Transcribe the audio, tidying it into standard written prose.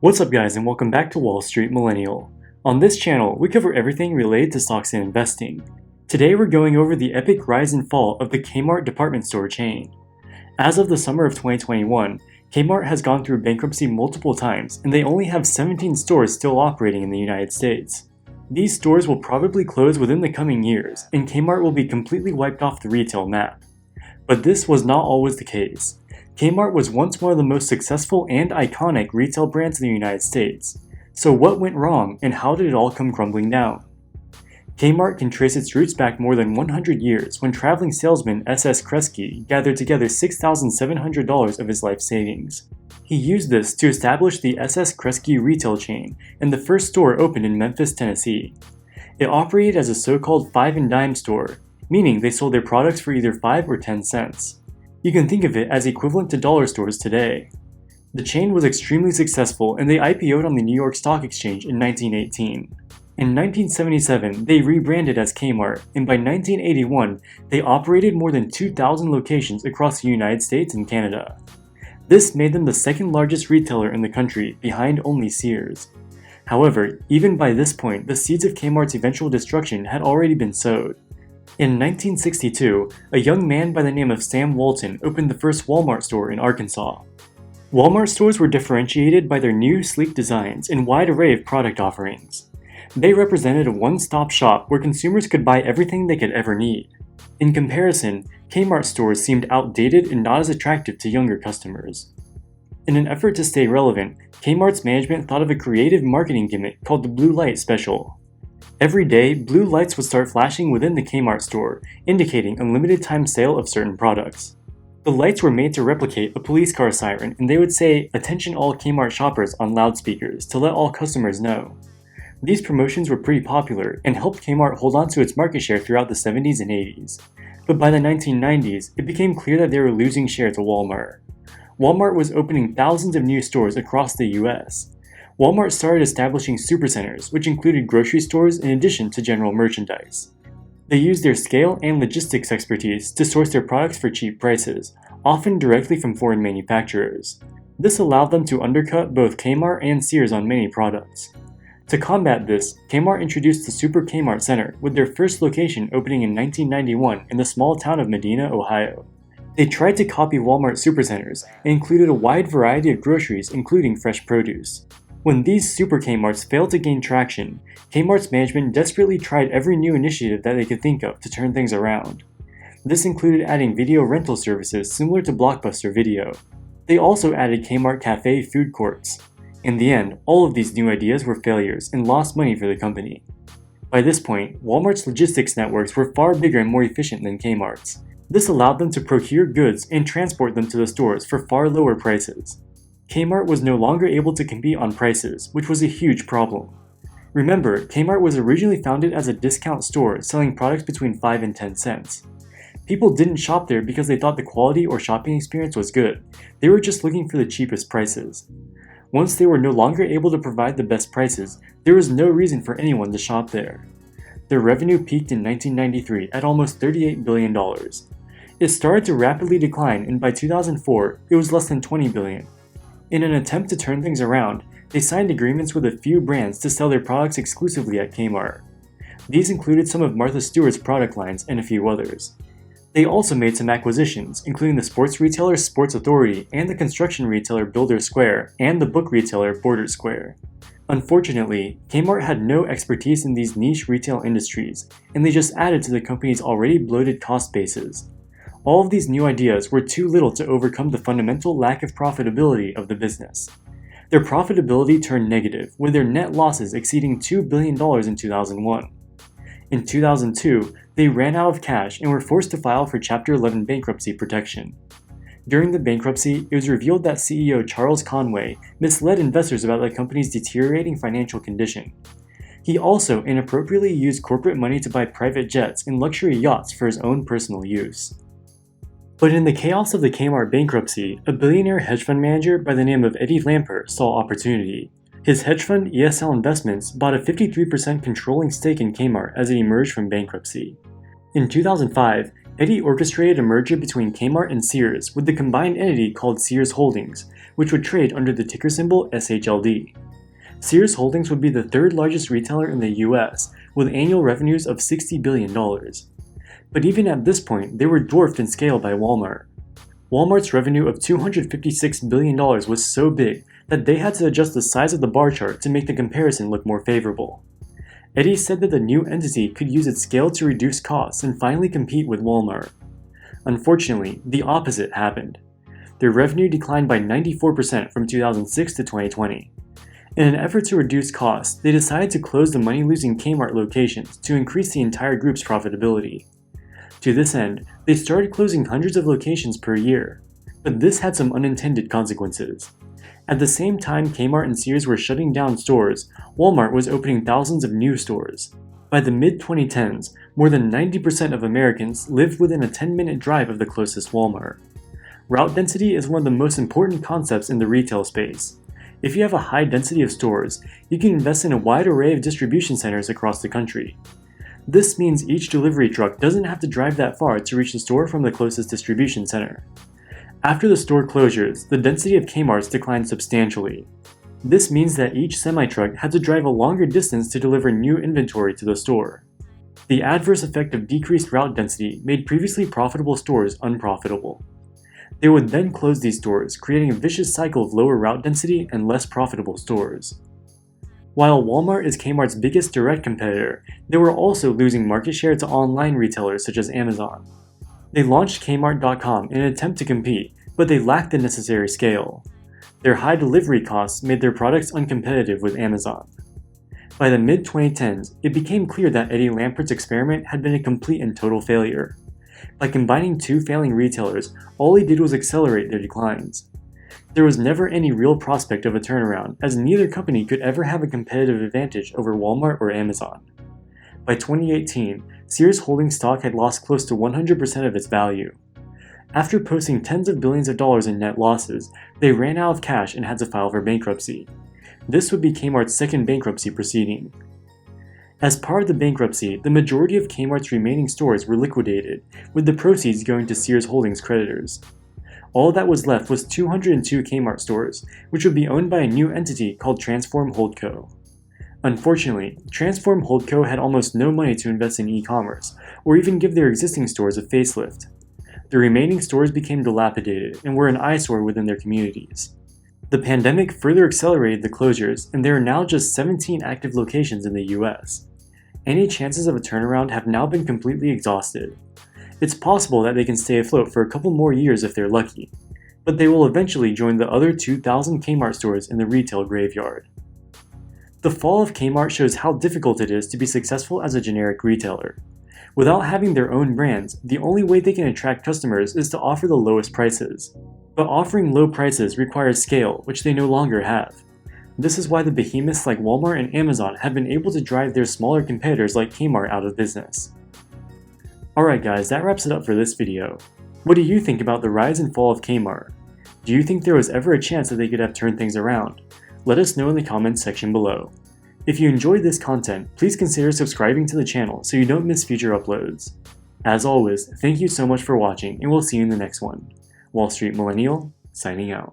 What's up guys, and welcome back to Wall Street Millennial. On this channel, we cover everything related to stocks and investing. Today we're going over the epic rise and fall of the Kmart department store chain. As of the summer of 2021, Kmart has gone through bankruptcy multiple times, and they only have 17 stores still operating in the United States. These stores will probably close within the coming years, and Kmart will be completely wiped off the retail map. But this was not always the case. Kmart was once one of the most successful and iconic retail brands in the United States. So what went wrong, and how did it all come crumbling down? Kmart can trace its roots back more than 100 years when traveling salesman S.S. Kresge gathered together $6,700 of his life savings. He used this to establish the S.S. Kresge retail chain, and the first store opened in Memphis, Tennessee. It operated as a so-called 5 and dime store, meaning they sold their products for either 5 or 10 cents. You can think of it as equivalent to dollar stores today. The chain was extremely successful, and they IPO'd on the New York Stock Exchange in 1918. In 1977, they rebranded as Kmart, and by 1981, they operated more than 2,000 locations across the United States and Canada. This made them the second largest retailer in the country, behind only Sears. However, even by this point, the seeds of Kmart's eventual destruction had already been sowed. In 1962, a young man by the name of Sam Walton opened the first Walmart store in Arkansas. Walmart stores were differentiated by their new, sleek designs and wide array of product offerings. They represented a one-stop shop where consumers could buy everything they could ever need. In comparison, Kmart stores seemed outdated and not as attractive to younger customers. In an effort to stay relevant, Kmart's management thought of a creative marketing gimmick called the Blue Light Special. Every day, blue lights would start flashing within the Kmart store, indicating a limited-time sale of certain products. The lights were made to replicate a police car siren, and they would say, "Attention all Kmart shoppers" on loudspeakers to let all customers know. These promotions were pretty popular and helped Kmart hold on to its market share throughout the 70s and 80s. But by the 1990s, it became clear that they were losing share to Walmart. Walmart was opening thousands of new stores across the US. Walmart started establishing supercenters, which included grocery stores in addition to general merchandise. They used their scale and logistics expertise to source their products for cheap prices, often directly from foreign manufacturers. This allowed them to undercut both Kmart and Sears on many products. To combat this, Kmart introduced the Super Kmart Center, with their first location opening in 1991 in the small town of Medina, Ohio. They tried to copy Walmart supercenters and included a wide variety of groceries, including fresh produce. When these Super Kmarts failed to gain traction, Kmart's management desperately tried every new initiative that they could think of to turn things around. This included adding video rental services similar to Blockbuster Video. They also added Kmart Cafe food courts. In the end, all of these new ideas were failures and lost money for the company. By this point, Walmart's logistics networks were far bigger and more efficient than Kmart's. This allowed them to procure goods and transport them to the stores for far lower prices. Kmart was no longer able to compete on prices, which was a huge problem. Remember, Kmart was originally founded as a discount store selling products between 5 and 10 cents. People didn't shop there because they thought the quality or shopping experience was good. They were just looking for the cheapest prices. Once they were no longer able to provide the best prices, there was no reason for anyone to shop there. Their revenue peaked in 1993 at almost $38 billion. It started to rapidly decline, and by 2004, it was less than $20 billion. In an attempt to turn things around, they signed agreements with a few brands to sell their products exclusively at Kmart. These included some of Martha Stewart's product lines and a few others. They also made some acquisitions, including the sports retailer Sports Authority and the construction retailer Builder Square and the book retailer Borders Square. Unfortunately, Kmart had no expertise in these niche retail industries, and they just added to the company's already bloated cost bases. All of these new ideas were too little to overcome the fundamental lack of profitability of the business. Their profitability turned negative, with their net losses exceeding $2 billion in 2001. In 2002, they ran out of cash and were forced to file for Chapter 11 bankruptcy protection. During the bankruptcy, it was revealed that CEO Charles Conway misled investors about the company's deteriorating financial condition. He also inappropriately used corporate money to buy private jets and luxury yachts for his own personal use. But in the chaos of the Kmart bankruptcy, a billionaire hedge fund manager by the name of Eddie Lamper saw opportunity. His hedge fund, ESL Investments, bought a 53% controlling stake in Kmart as it emerged from bankruptcy. In 2005, Eddie orchestrated a merger between Kmart and Sears with the combined entity called Sears Holdings, which would trade under the ticker symbol SHLD. Sears Holdings would be the third largest retailer in the US, with annual revenues of $60 billion. But even at this point, they were dwarfed in scale by Walmart. Walmart's revenue of $256 billion was so big that they had to adjust the size of the bar chart to make the comparison look more favorable. Eddie said that the new entity could use its scale to reduce costs and finally compete with Walmart. Unfortunately, the opposite happened. Their revenue declined by 94% from 2006 to 2020. In an effort to reduce costs, they decided to close the money-losing Kmart locations to increase the entire group's profitability. To this end, they started closing hundreds of locations per year. But this had some unintended consequences. At the same time Kmart and Sears were shutting down stores, Walmart was opening thousands of new stores. By the mid-2010s, more than 90% of Americans lived within a 10-minute drive of the closest Walmart. Route density is one of the most important concepts in the retail space. If you have a high density of stores, you can invest in a wide array of distribution centers across the country. This means each delivery truck doesn't have to drive that far to reach the store from the closest distribution center. After the store closures, the density of Kmart's declined substantially. This means that each semi-truck had to drive a longer distance to deliver new inventory to the store. The adverse effect of decreased route density made previously profitable stores unprofitable. They would then close these stores, creating a vicious cycle of lower route density and less profitable stores. While Walmart is Kmart's biggest direct competitor, they were also losing market share to online retailers such as Amazon. They launched Kmart.com in an attempt to compete, but they lacked the necessary scale. Their high delivery costs made their products uncompetitive with Amazon. By the mid-2010s, it became clear that Eddie Lampert's experiment had been a complete and total failure. By combining two failing retailers, all he did was accelerate their declines. There was never any real prospect of a turnaround, as neither company could ever have a competitive advantage over Walmart or Amazon. By 2018, Sears Holdings stock had lost close to 100% of its value. After posting tens of billions of dollars in net losses, they ran out of cash and had to file for bankruptcy. This would be Kmart's second bankruptcy proceeding. As part of the bankruptcy, the majority of Kmart's remaining stores were liquidated, with the proceeds going to Sears Holdings creditors. All that was left was 202 Kmart stores, which would be owned by a new entity called Transform Holdco. Unfortunately, Transform Holdco had almost no money to invest in e-commerce, or even give their existing stores a facelift. The remaining stores became dilapidated and were an eyesore within their communities. The pandemic further accelerated the closures, and there are now just 17 active locations in the US. Any chances of a turnaround have now been completely exhausted. It's possible that they can stay afloat for a couple more years if they're lucky, but they will eventually join the other 2,000 Kmart stores in the retail graveyard. The fall of Kmart shows how difficult it is to be successful as a generic retailer. Without having their own brands, the only way they can attract customers is to offer the lowest prices. But offering low prices requires scale, which they no longer have. This is why the behemoths like Walmart and Amazon have been able to drive their smaller competitors like Kmart out of business. Alright guys, that wraps it up for this video. What do you think about the rise and fall of Kmart? Do you think there was ever a chance that they could have turned things around? Let us know in the comments section below. If you enjoyed this content, please consider subscribing to the channel so you don't miss future uploads. As always, thank you so much for watching, and we'll see you in the next one. Wall Street Millennial, signing out.